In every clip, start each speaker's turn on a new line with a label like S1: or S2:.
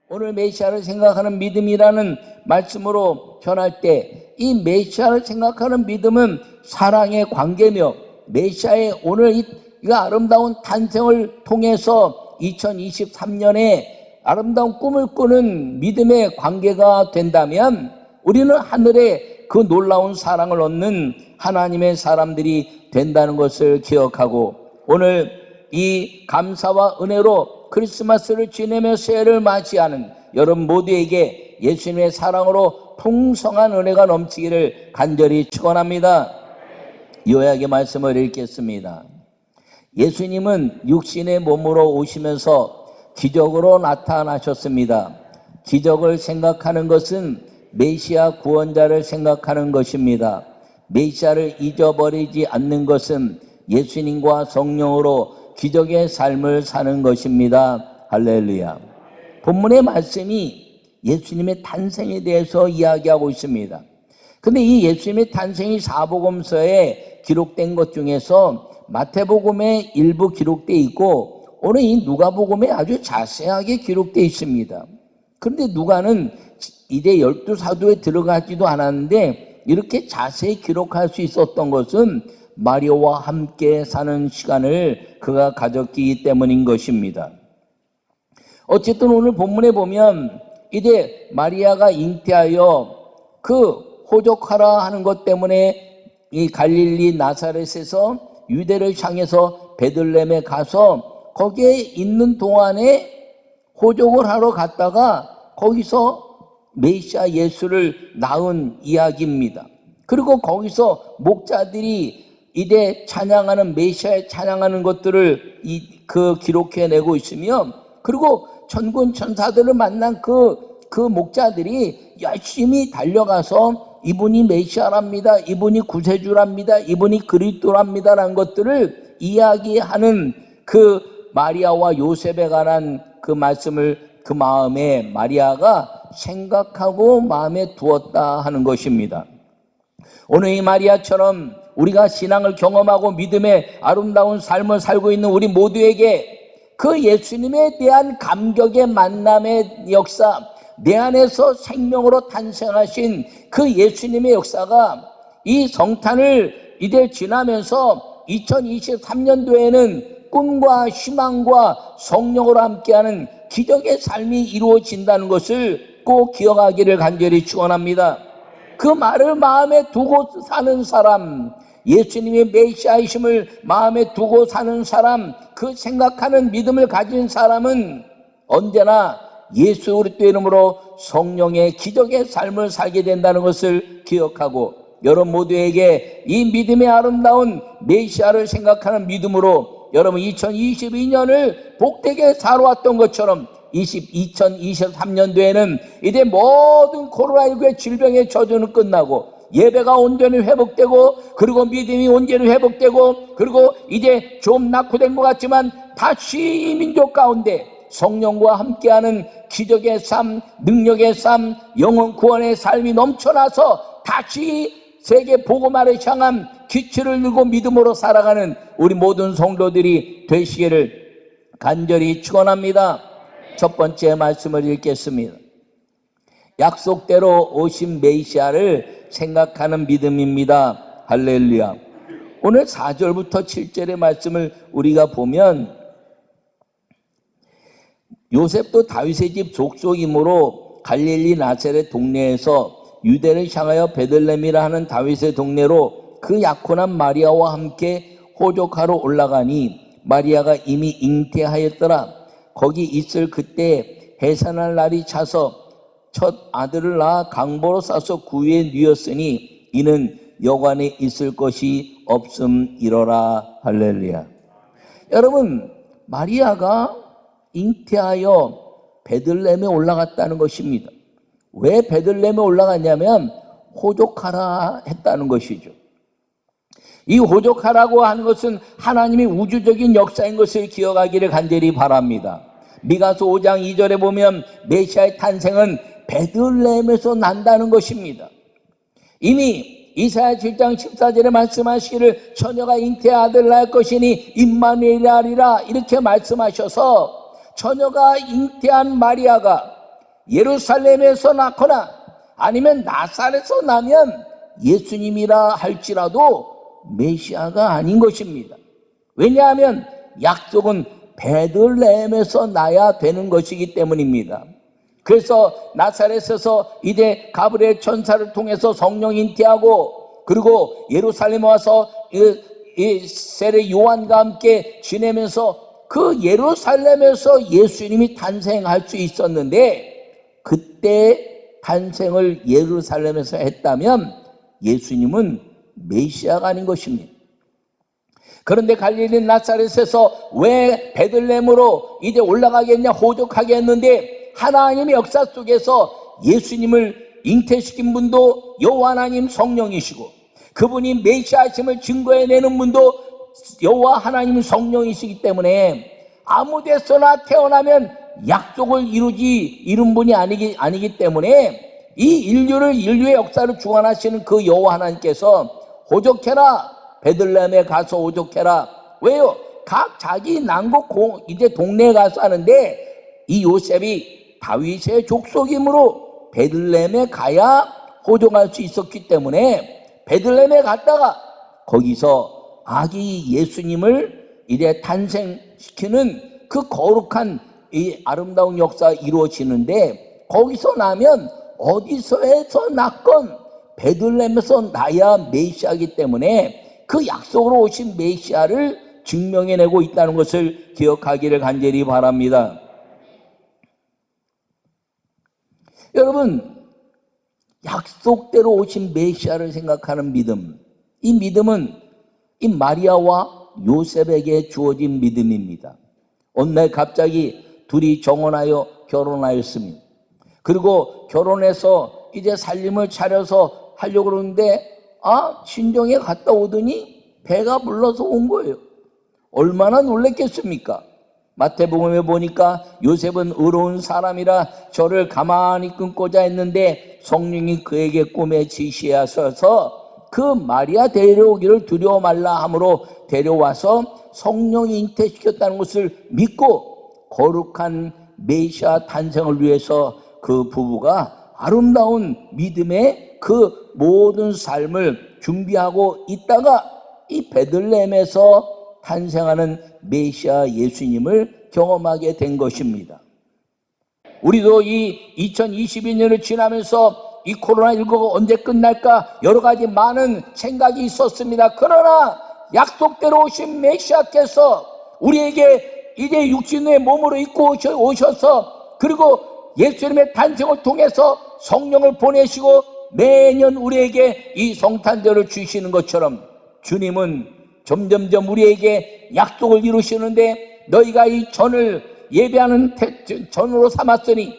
S1: 오늘 메시아를 생각하는 믿음이라는 말씀으로 전할 때 이 메시아를 생각하는 믿음은 사랑의 관계며 메시아의 오늘 이 아름다운 탄생을 통해서 2023년에 아름다운 꿈을 꾸는 믿음의 관계가 된다면 우리는 하늘의 그 놀라운 사랑을 얻는 하나님의 사람들이 된다는 것을 기억하고 오늘 이 감사와 은혜로 크리스마스를 지내며 새해를 맞이하는 여러분 모두에게 예수님의 사랑으로 풍성한 은혜가 넘치기를 간절히 축원합니다. 요약의 말씀을 읽겠습니다. 예수님은 육신의 몸으로 오시면서 기적으로 나타나셨습니다. 기적을 생각하는 것은 메시아 구원자를 생각하는 것입니다. 메시아를 잊어버리지 않는 것은 예수님과 성령으로 기적의 삶을 사는 것입니다. 할렐루야. 본문의 말씀이 예수님의 탄생에 대해서 이야기하고 있습니다. 근데 이 예수님의 탄생이 사복음서에 기록된 것 중에서 마태복음에 일부 기록되어 있고 오늘 이 누가복음에 아주 자세하게 기록되어 있습니다. 그런데 누가는 이제 12사도에 들어가지도 않았는데 이렇게 자세히 기록할 수 있었던 것은 마리아와 함께 사는 시간을 그가 가졌기 때문인 것입니다. 어쨌든 오늘 본문에 보면 이제 마리아가 잉태하여 그 호족하라 하는 것 때문에 이 갈릴리 나사렛에서 유대를 향해서 베들레헴에 가서 거기에 있는 동안에 호족을 하러 갔다가 거기서 메시아 예수를 낳은 이야기입니다. 그리고 거기서 목자들이 이제 찬양하는 메시아에 찬양하는 것들을 그 기록해내고 있으며 그리고 천군 천사들을 만난 그 목자들이 열심히 달려가서 이분이 메시아랍니다. 이분이 구세주랍니다. 이분이 그리스도랍니다라는 것들을 이야기하는 그 마리아와 요셉에 관한 그 말씀을 그 마음에 마리아가 생각하고 마음에 두었다 하는 것입니다. 오늘 이 마리아처럼 우리가 신앙을 경험하고 믿음의 아름다운 삶을 살고 있는 우리 모두에게 그 예수님에 대한 감격의 만남의 역사, 내 안에서 생명으로 탄생하신 그 예수님의 역사가 이 성탄을 이제 지나면서 2023년도에는 꿈과 희망과 성령으로 함께하는 기적의 삶이 이루어진다는 것을 꼭 기억하기를 간절히 축원합니다. 그 말을 마음에 두고 사는 사람, 예수님의 메시아이심을 마음에 두고 사는 사람, 그 생각하는 믿음을 가진 사람은 언제나 예수 그리스도 이름으로 성령의 기적의 삶을 살게 된다는 것을 기억하고 여러분 모두에게 이 믿음의 아름다운 메시아를 생각하는 믿음으로 여러분 2022년을 복되게 살아왔던 것처럼 2023년도에는 이제 모든 코로나19의 질병의 저주는 끝나고 예배가 온전히 회복되고 그리고 믿음이 온전히 회복되고 그리고 이제 좀 낙후된 것 같지만 다시 이 민족 가운데 성령과 함께하는 기적의 삶, 능력의 삶, 영혼 구원의 삶이 넘쳐나서 다시 세계 복음화를 향한 기치를 들고 믿음으로 살아가는 우리 모든 성도들이 되시기를 간절히 축원합니다. 첫 번째 말씀을 읽겠습니다. 약속대로 오신 메시아를 생각하는 믿음입니다. 할렐루야. 오늘 4절부터 7절의 말씀을 우리가 보면 요셉도 다윗의 집 족속이므로 갈릴리 나사렛 동네에서 유대를 향하여 베들레헴이라 하는 다윗의 동네로 그 약혼한 마리아와 함께 호족하러 올라가니 마리아가 이미 잉태하였더라. 거기 있을 그때 해산할 날이 차서 첫 아들을 낳아 강보로 싸서 구유에 뉘었으니 이는 여관에 있을 것이 없음이러라. 할렐루야. 여러분, 마리아가 잉태하여 베들레헴에 올라갔다는 것입니다. 왜 베들레헴에 올라갔냐면 호족하라 했다는 것이죠. 이 호족하라고 하는 것은 하나님의 우주적인 역사인 것을 기억하기를 간절히 바랍니다. 미가서 5장 2절에 보면 메시아의 탄생은 베들레헴에서 난다는 것입니다. 이미 이사야 7장 14절에 말씀하시기를 처녀가 잉태해 아들을 낳을 것이니 임마누엘이라 이렇게 말씀하셔서 처녀가 잉태한 마리아가 예루살렘에서 낳거나 아니면 나사렛에서 나면 예수님이라 할지라도 메시아가 아닌 것입니다. 왜냐하면 약속은 베들레헴에서 나야 되는 것이기 때문입니다. 그래서 나사렛에서 이제 가브리엘 천사를 통해서 성령 잉태하고, 그리고 예루살렘에 와서 이 세례 요한과 함께 지내면서 그 예루살렘에서 예수님이 탄생할 수 있었는데, 그때 탄생을 예루살렘에서 했다면 예수님은 메시아가 아닌 것입니다. 그런데 갈릴리 나사렛에서 왜 베들레헴으로 이제 올라가겠냐, 호적하게 했는데, 하나님의 역사 속에서 예수님을 잉태시킨 분도 여호와 하나님 성령이시고, 그분이 메시아심을 증거해내는 분도 여호와 하나님 성령이시기 때문에 아무 데서나 태어나면 약속을 이룬 분이 아니기 때문에 이 인류의 역사를 주관하시는 그 여호와 하나님께서 호적해라, 베들레헴에 가서 호적해라. 왜요? 각 자기 난국 이제 동네에 가서 하는데, 이 요셉이 다윗의 족속이므로 베들레헴에 가야 호적할 수 있었기 때문에 베들레헴에 갔다가 거기서 아기 예수님을 이제 탄생시키는 그 거룩한 이 아름다운 역사가 이루어지는데, 거기서 나면 어디서에서 낳건 베들레헴에서 나야 메시아이기 때문에 그 약속으로 오신 메시아를 증명해내고 있다는 것을 기억하기를 간절히 바랍니다. 여러분, 약속대로 오신 메시아를 생각하는 믿음, 이 믿음은 이 마리아와 요셉에게 주어진 믿음입니다. 어느 날 갑자기 둘이 정혼하여 결혼하였습니다. 그리고 결혼해서 이제 살림을 차려서 하려고 그러는데, 친정에 갔다 오더니 배가 불러서 온 거예요. 얼마나 놀랬겠습니까? 마태복음에 보니까 요셉은 의로운 사람이라 저를 가만히 끊고자 했는데 성령이 그에게 꿈에 지시하셔서 그 마리아 데려오기를 두려워 말라 하므로 데려와서 성령이 잉태시켰다는 것을 믿고 거룩한 메시아 탄생을 위해서 그 부부가 아름다운 믿음의 그 모든 삶을 준비하고 있다가 이 베들레헴에서 탄생하는 메시아 예수님을 경험하게 된 것입니다. 우리도 이 2022년을 지나면서 이 코로나19가 언제 끝날까 여러 가지 많은 생각이 있었습니다. 그러나 약속대로 오신 메시아께서 우리에게 이제 육신의 몸으로 입고 오셔서, 그리고 예수님의 탄생을 통해서 성령을 보내시고 매년 우리에게 이 성탄절을 주시는 것처럼 주님은 점점점 우리에게 약속을 이루시는데, 너희가 이 전을 예배하는 전으로 삼았으니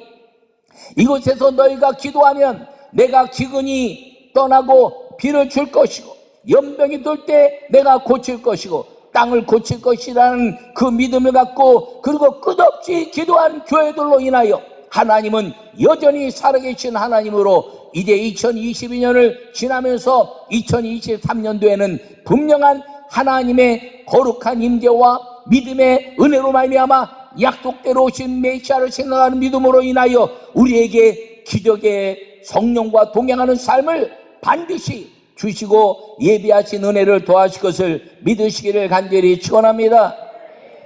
S1: 이곳에서 너희가 기도하면 내가 기근이 떠나고 비를 줄 것이고 연병이 돌 때 내가 고칠 것이고 땅을 고칠 것이라는 그 믿음을 갖고, 그리고 끝없이 기도한 교회들로 인하여 하나님은 여전히 살아계신 하나님으로 이제 2022년을 지나면서 2023년도에는 분명한 하나님의 거룩한 임재와 믿음의 은혜로 말미암아 약속대로 오신 메시아를 생각하는 믿음으로 인하여 우리에게 기적의 성령과 동행하는 삶을 반드시 주시고 예비하신 은혜를 더하실 것을 믿으시기를 간절히 축원합니다.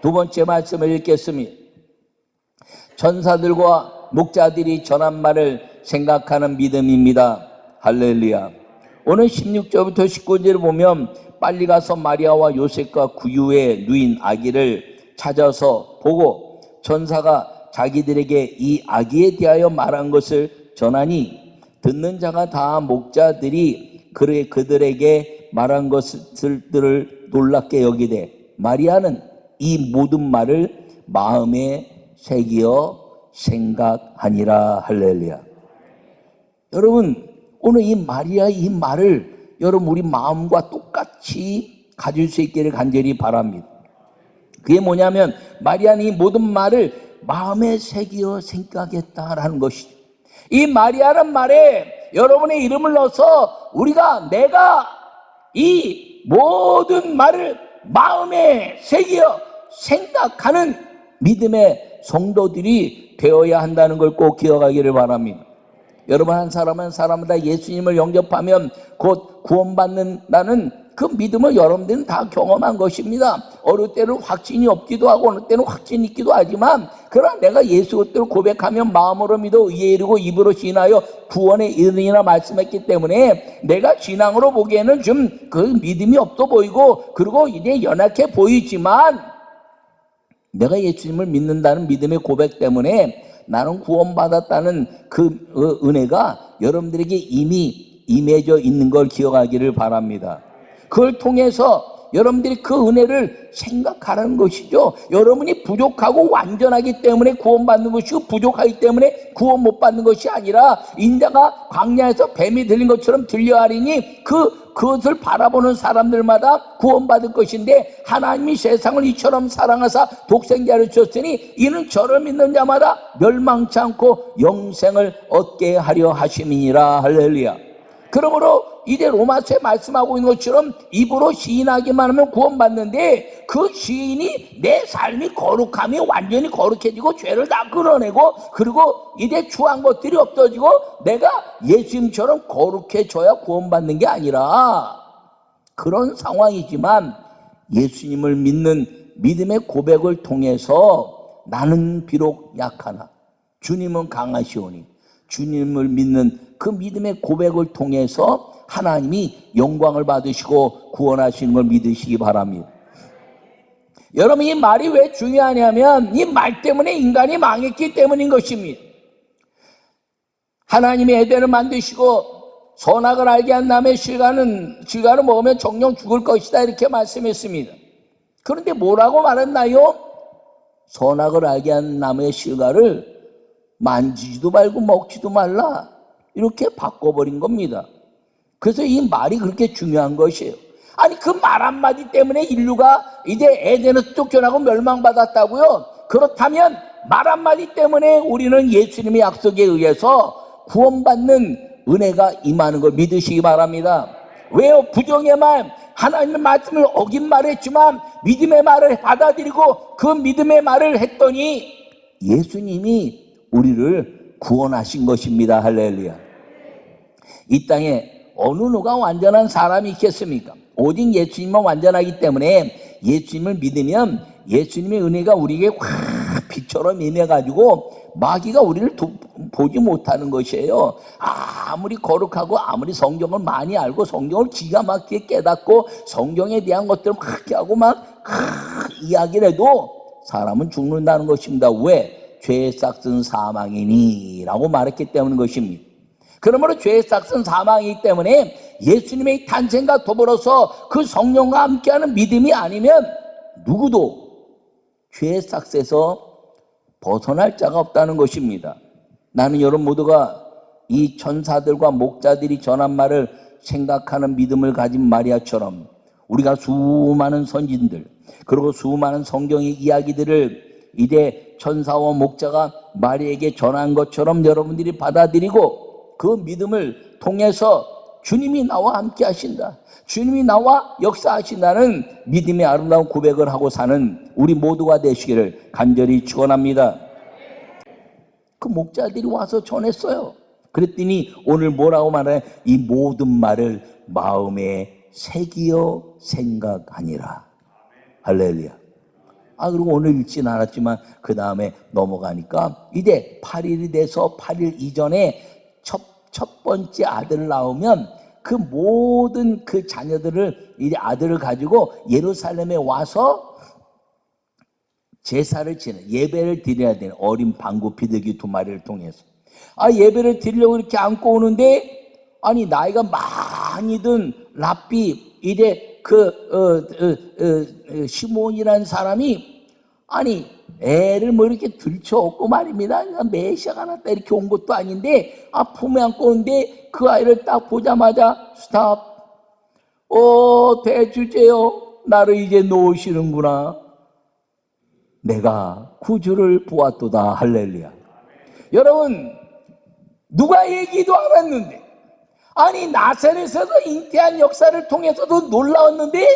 S1: 두 번째 말씀을 읽겠습니다. 천사들과 목자들이 전한 말을 생각하는 믿음입니다. 할렐루야. 오늘 16절부터 19절을 보면 빨리 가서 마리아와 요셉과 구유에 누인 아기를 찾아서 보고 천사가 자기들에게 이 아기에 대하여 말한 것을 전하니, 듣는 자가 다 목자들이 그들에게 말한 것들을 놀랍게 여기되 마리아는 이 모든 말을 마음에 새기어 생각하니라. 할렐루야. 여러분, 오늘 이 마리아 이 말을 여러분 우리 마음과 똑같이 가질 수 있기를 간절히 바랍니다. 그게 뭐냐면 마리아는 이 모든 말을 마음에 새기어 생각했다라는 것이죠. 이 마리아란 말에 여러분의 이름을 넣어서 내가 이 모든 말을 마음에 새기어 생각하는 믿음의 성도들이 되어야 한다는 걸 꼭 기억하기를 바랍니다. 여러분, 한 사람은 사람마다 예수님을 영접하면 곧 구원받는다는 그 믿음을 여러분들은 다 경험한 것입니다. 어느 때는 확신이 없기도 하고 어느 때는 확신이 있기도 하지만, 그러나 내가 예수 그리스도를 고백하면 마음으로 믿어 의에 이르고 입으로 신하여 구원에 이르리라 말씀했기 때문에 내가 신앙으로 보기에는 좀 그 믿음이 없어 보이고, 그리고 이제 연약해 보이지만 내가 예수님을 믿는다는 믿음의 고백 때문에 나는 구원받았다는 그 은혜가 여러분들에게 이미 임해져 있는 걸 기억하기를 바랍니다. 그걸 통해서 여러분들이 그 은혜를 생각하라는 것이죠. 여러분이 부족하고 완전하기 때문에 구원받는 것이고, 부족하기 때문에 구원 못 받는 것이 아니라, 인자가 광야에서 뱀이 들린 것처럼 들려하리니 그것을 바라보는 사람들마다 구원받을 것인데, 하나님이 세상을 이처럼 사랑하사 독생자를 주셨으니 이는 저를 믿는 자마다 멸망치 않고 영생을 얻게 하려 하심이니라. 할렐루야. 그러므로 이제 로마서에 말씀하고 있는 것처럼 입으로 시인하기만 하면 구원받는데, 그 시인이 내 삶이 거룩함이 완전히 거룩해지고 죄를 다 끌어내고, 그리고 이제 추한 것들이 없어지고 내가 예수님처럼 거룩해져야 구원받는 게 아니라, 그런 상황이지만 예수님을 믿는 믿음의 고백을 통해서 나는 비록 약하나 주님은 강하시오니, 주님을 믿는 그 믿음의 고백을 통해서 하나님이 영광을 받으시고 구원하시는 걸 믿으시기 바랍니다. 여러분, 이 말이 왜 중요하냐면 이 말 때문에 인간이 망했기 때문인 것입니다. 하나님이 에덴을 만드시고 선악을 알게 한 다음에 실과를 먹으면 정령 죽을 것이다, 이렇게 말씀했습니다. 그런데 뭐라고 말했나요? 선악을 알게 한 나무의 실과를 만지지도 말고 먹지도 말라, 이렇게 바꿔버린 겁니다. 그래서 이 말이 그렇게 중요한 것이에요. 아니, 그 말 한마디 때문에 인류가 이제 에덴에서 쫓겨나고 멸망받았다고요? 그렇다면 말 한마디 때문에 우리는 예수님의 약속에 의해서 구원받는 은혜가 임하는 걸 믿으시기 바랍니다. 왜요? 부정의 말, 하나님의 말씀을 어긴 말을 했지만 믿음의 말을 받아들이고 그 믿음의 말을 했더니 예수님이 우리를 구원하신 것입니다. 할렐루야. 이 땅에 어느 누가 완전한 사람이 있겠습니까? 오직 예수님만 완전하기 때문에 예수님을 믿으면 예수님의 은혜가 우리에게 확 빛처럼 임해가지고 마귀가 우리를 보지 못하는 것이에요. 아무리 거룩하고 아무리 성경을 많이 알고 성경을 기가 막히게 깨닫고 성경에 대한 것들을 막 하고 막 이야기를 해도 사람은 죽는다는 것입니다. 왜? 죄의 삭은 사망이니 라고 말했기 때문인 것입니다. 그러므로 죄의 삭은 사망이기 때문에 예수님의 탄생과 더불어서 그 성령과 함께하는 믿음이 아니면 누구도 죄의 삭에서 벗어날 자가 없다는 것입니다. 나는 여러분 모두가 이 천사들과 목자들이 전한 말을 생각하는 믿음을 가진 마리아처럼 우리가 수많은 선진들, 그리고 수많은 성경의 이야기들을 이제 천사와 목자가 마리아에게 전한 것처럼 여러분들이 받아들이고 그 믿음을 통해서 주님이 나와 함께 하신다, 주님이 나와 역사하신다는 믿음의 아름다운 고백을 하고 사는 우리 모두가 되시기를 간절히 축원합니다. 그 목자들이 와서 전했어요. 그랬더니 오늘 뭐라고 말해? 이 모든 말을 마음에 새기어 생각하니라. 할렐루야. 그리고 오늘 읽진 않았지만 그 다음에 넘어가니까 이제 8일이 돼서 8일 이전에 첫 번째 아들을 낳으면 그 모든 그 자녀들을, 이제 아들을 가지고 예루살렘에 와서 제사를 예배를 드려야 되는 어린 방구 비둘기 2마리를 통해서 예배를 드리려고 이렇게 안고 오는데, 아니 나이가 많이 든 랍비 이제 시몬이라는 사람이 아니 애를 뭐 이렇게 들쳐업고 말입니다. 메시아가 났다 이렇게 온 것도 아닌데 품에 안고 오는데 그 아이를 딱 보자마자 스탑, 대주제요, 나를 이제 놓으시는구나. 내가 구주를 보았도다. 할렐루야. 여러분, 누가 얘기도 안 했는데, 아니 나사렛에서 잉태한 역사를 통해서도 놀라웠는데,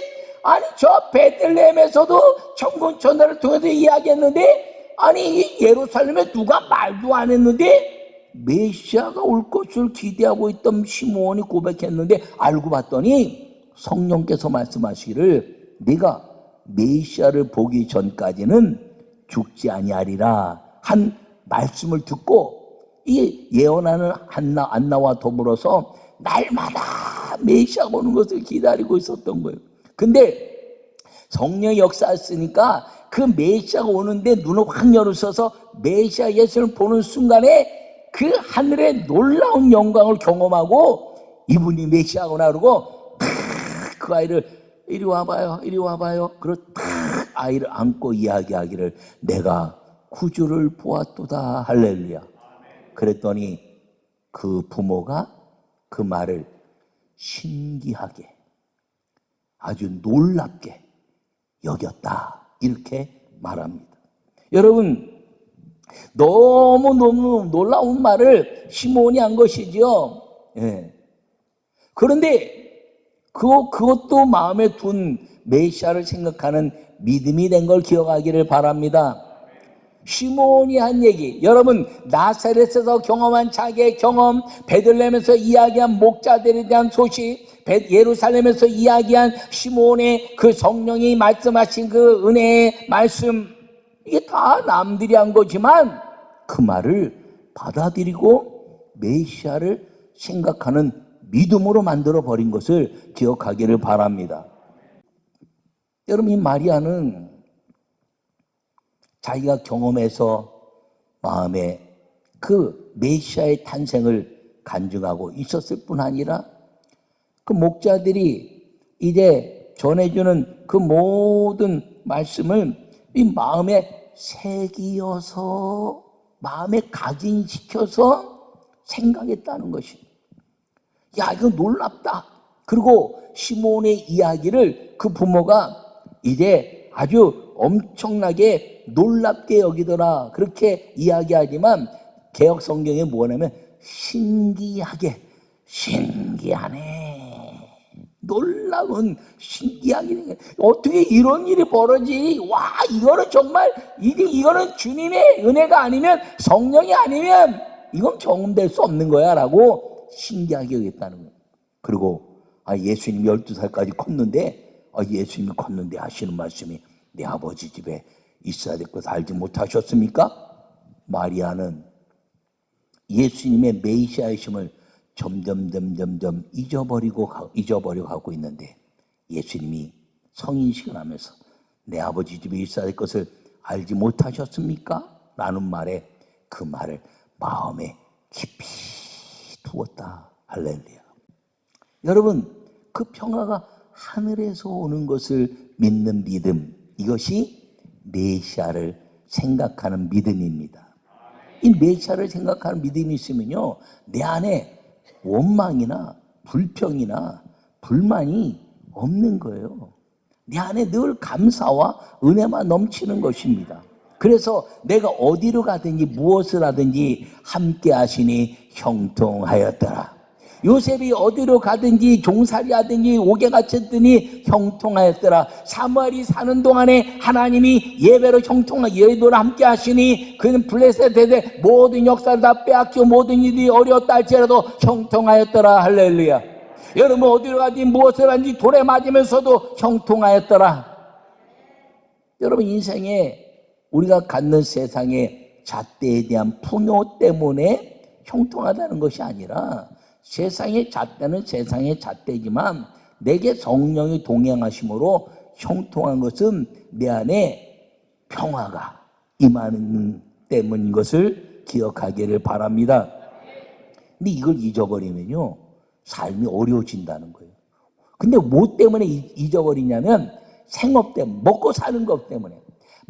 S1: 아니 저 베들레헴에서도 천군 천사를 통해서 이야기했는데, 아니 예루살렘에 누가 말도 안 했는데 메시아가 올 것을 기대하고 있던 시므온이 고백했는데 알고 봤더니 성령께서 말씀하시기를 네가 메시아를 보기 전까지는 죽지 아니하리라 한 말씀을 듣고 이 예언하는 안나와 더불어서 날마다 메시아가 오는 것을 기다리고 있었던 거예요. 근데 성령이 역사했으니까 그 메시아가 오는데 눈을 확 열으셔서 메시아 예수를 보는 순간에 그 하늘의 놀라운 영광을 경험하고 이분이 메시아구나 그러고 그 아이를 이리 와봐요 이리 와봐요 그리고 아이를 안고 이야기하기를 내가 구주를 보았도다 할렐루야. 그랬더니 그 부모가 그 말을 신기하게 아주 놀랍게 여겼다 이렇게 말합니다. 여러분 너무너무 놀라운 말을 시므온이 한 것이죠. 예. 그런데 그것도 마음에 둔 메시아를 생각하는 믿음이 된 걸 기억하기를 바랍니다. 시므온이 한 얘기, 여러분 나사렛에서 경험한 자기의 경험, 베들레헴에서 이야기한 목자들에 대한 소식, 예루살렘에서 이야기한 시므온의 그 성령이 말씀하신 그 은혜의 말씀, 이게 다 남들이 한 거지만 그 말을 받아들이고 메시아를 생각하는 믿음으로 만들어 버린 것을 기억하기를 바랍니다. 여러분 이 마리아는 자기가 경험해서 마음에 그 메시아의 탄생을 간증하고 있었을 뿐 아니라 그 목자들이 이제 전해주는 그 모든 말씀을 이 마음에 새기어서 마음에 각인시켜서 생각했다는 것입니다. 야, 이거 놀랍다. 그리고 시므온의 이야기를 그 부모가 이제 아주 엄청나게 놀랍게 여기더라 그렇게 이야기하지만 개역 성경에 뭐냐면 신기하네 놀라운 신기하게 어떻게 이런 일이 벌어지 와 이거는 정말 이거는 주님의 은혜가 아니면 성령이 아니면 이건 경험될 수 없는 거야 라고 신기하게 여겼다는 거예요. 그리고 예수님 12살까지 컸는데 예수님이 컸는데 하시는 말씀이 내 아버지 집에 있어야 될 것 알지 못하셨습니까? 마리아는 예수님의 메시아이심을 점점 잊어버리고 가고 있는데 예수님이 성인식을 하면서 내 아버지 집에 있어야 될 것을 알지 못하셨습니까? 라는 말에 그 말을 마음에 깊이 두었다. 할렐루야. 여러분 그 평화가 하늘에서 오는 것을 믿는 믿음, 이것이 메시아를 생각하는 믿음입니다. 이 메시아를 생각하는 믿음이 있으면요 내 안에 원망이나 불평이나 불만이 없는 거예요. 내 안에 늘 감사와 은혜만 넘치는 것입니다. 그래서 내가 어디로 가든지 무엇을 하든지 함께 하시니 형통하였더라. 요셉이 어디로 가든지 종살이 하든지 옥에 갇혔더니 형통하였더라. 사무엘이 사는 동안에 하나님이 예배로 예배로 함께 하시니 그는 블레셋에 모든 역사를 다 빼앗겨 모든 일이 어려웠다 할지라도 형통하였더라. 할렐루야. 여러분 어디로 가든지 무엇을 하든지 돌에 맞으면서도 형통하였더라. 여러분 인생에 우리가 갖는 세상의 잣대에 대한 풍요 때문에 형통하다는 것이 아니라 세상의 잣대는 세상의 잣대지만 내게 성령이 동행하심으로 형통한 것은 내 안에 평화가 임하는 때문인 것을 기억하기를 바랍니다. 근데 이걸 잊어버리면요 삶이 어려워진다는 거예요. 근데 뭐 때문에 잊어버리냐면 생업 때문에 먹고 사는 것 때문에.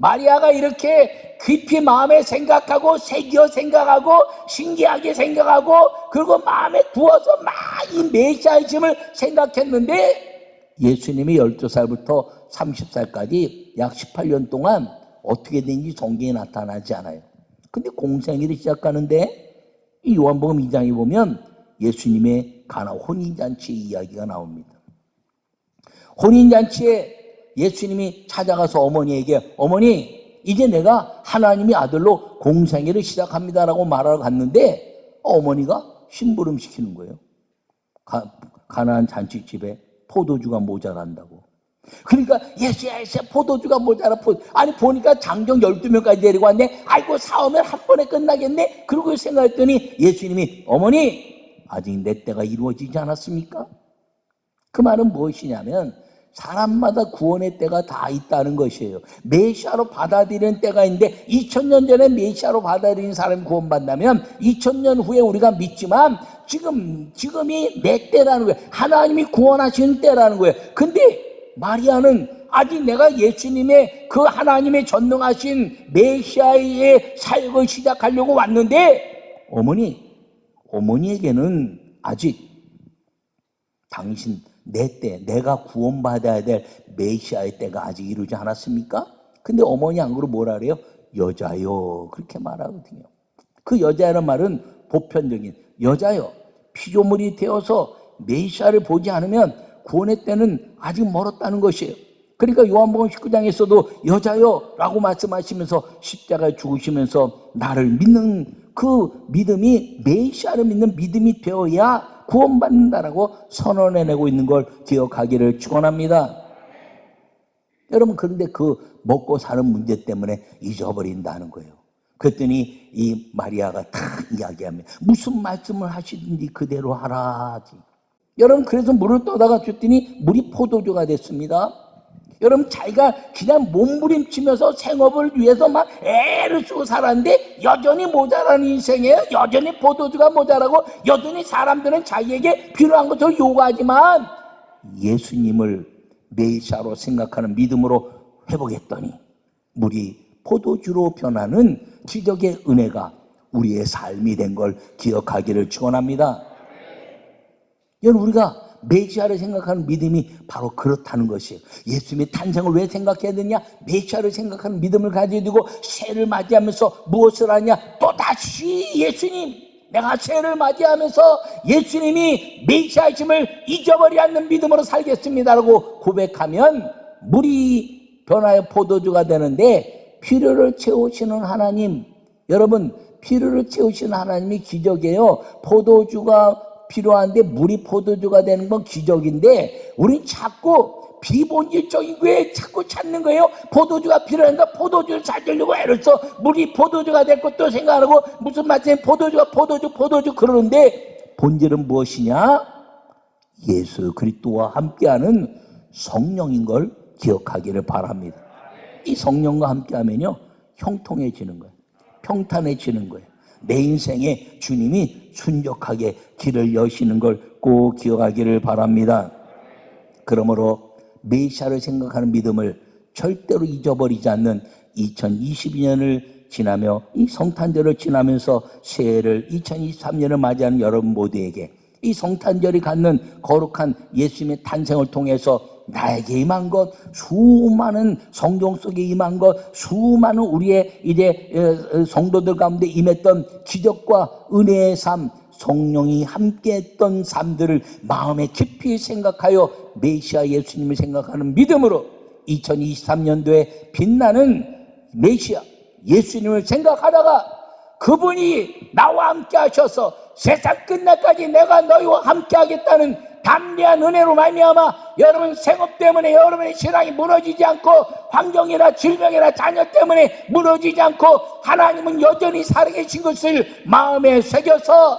S1: 마리아가 이렇게 깊이 마음에 생각하고 새겨 생각하고 신기하게 생각하고 그리고 마음에 두어서 막 이 메시아이심을 생각했는데 예수님이 12살부터 30살까지 약 18년 동안 어떻게 된지 성경에 나타나지 않아요. 근데 공생애를 시작하는데 이 요한복음 2장에 보면 예수님의 가나 혼인잔치 이야기가 나옵니다. 혼인잔치에 예수님이 찾아가서 어머니에게 어머니 이제 내가 하나님의 아들로 공생애를 시작합니다라고 말하러 갔는데 어머니가 심부름 시키는 거예요. 가나안 잔치집에 포도주가 모자란다고. 그러니까 예수야 포도주가 모자라. 아니 보니까 장정 12명까지 데리고 왔네. 아이고 사오면 한 번에 끝나겠네. 그러고 생각했더니 예수님이 어머니 아직 내 때가 이루어지지 않았습니까? 그 말은 무엇이냐면 사람마다 구원의 때가 다 있다는 것이에요. 메시아로 받아들이는 때가 있는데 2000년 전에 메시아로 받아들인 사람이 구원받는다면 2000년 후에 우리가 믿지만 지금이 내 때라는 거예요. 하나님이 구원하시는 때라는 거예요. 근데 마리아는 아직 내가 예수님의 그 하나님의 전능하신 메시아의 사역을 시작하려고 왔는데 어머니에게는 아직 당신 내 때, 내가 구원받아야 될 메시아의 때가 아직 이루지 않았습니까? 근데 어머니 안 그러고 뭐라 그래요? 여자요. 그렇게 말하거든요. 그 여자라는 말은 보편적인 여자요. 피조물이 되어서 메시아를 보지 않으면 구원의 때는 아직 멀었다는 것이에요. 그러니까 요한복음 19장에서도 여자요 라고 말씀하시면서 십자가에 죽으시면서 나를 믿는 그 믿음이 메시아를 믿는 믿음이 되어야 구원받는다라고 선언해내고 있는 걸 기억하기를 축원합니다. 여러분 그런데 그 먹고 사는 문제 때문에 잊어버린다는 거예요. 그랬더니 이 마리아가 다 이야기합니다. 무슨 말씀을 하시든지 그대로 하라지. 여러분 그래서 물을 떠다가 줬더니 물이 포도주가 됐습니다. 여러분 자기가 그냥 몸부림치면서 생업을 위해서 막 애를 쓰고 살았는데 여전히 모자라는 인생이에요. 여전히 포도주가 모자라고 여전히 사람들은 자기에게 필요한 것을 요구하지만 예수님을 메시아로 생각하는 믿음으로 회복했더니 물이 포도주로 변하는 기적의 은혜가 우리의 삶이 된 걸 기억하기를 축원합니다. 여러분 우리가 메시아를 생각하는 믿음이 바로 그렇다는 것이에요. 예수님의 탄생을 왜 생각해야 되냐? 메시아를 생각하는 믿음을 가지고 두고 새해를 맞이하면서 무엇을 하냐? 또다시 예수님, 내가 새해를 맞이하면서 예수님이 메시아이심을 잊어버리지 않는 믿음으로 살겠습니다라고 고백하면 물이 변하여 포도주가 되는데 필요를 채우시는 하나님, 여러분 필요를 채우시는 하나님이 기적이에요. 포도주가 필요한데 물이 포도주가 되는 건 기적인데 우린 자꾸 비본질적인 거에 자꾸 찾는 거예요. 포도주가 필요한가 포도주를 찾으려고 애를 써 물이 포도주가 될 것도 생각하고 무슨 말씀에 포도주가 포도주 그러는데 본질은 무엇이냐? 예수 그리스도와 함께하는 성령인 걸 기억하기를 바랍니다. 이 성령과 함께하면요 형통해지는 거예요. 평탄해지는 거예요. 내 인생에 주님이 순적하게 길을 여시는 걸 꼭 기억하기를 바랍니다. 그러므로 메시아를 생각하는 믿음을 절대로 잊어버리지 않는 2022년을 지나며 이 성탄절을 지나면서 새해를 2023년을 맞이하는 여러분 모두에게 이 성탄절이 갖는 거룩한 예수님의 탄생을 통해서 나에게 임한 것, 수많은 성경 속에 임한 것, 수많은 우리의 이제 성도들 가운데 임했던 기적과 은혜의 삶, 성령이 함께했던 삶들을 마음에 깊이 생각하여 메시아 예수님을 생각하는 믿음으로 2023년도에 빛나는 메시아 예수님을 생각하다가 그분이 나와 함께 하셔서 세상 끝날까지 내가 너희와 함께 하겠다는 담대한 은혜로 말미암아 여러분 생업 때문에 여러분의 신앙이 무너지지 않고 환경이나 질병이나 자녀 때문에 무너지지 않고 하나님은 여전히 살아계신 것을 마음에 새겨서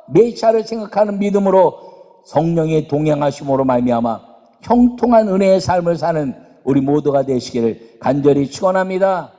S1: 메시아를 생각하는 믿음으로 성령의 동행하심으로 말미암아 형통한 은혜의 삶을 사는 우리 모두가 되시기를 간절히 축원합니다.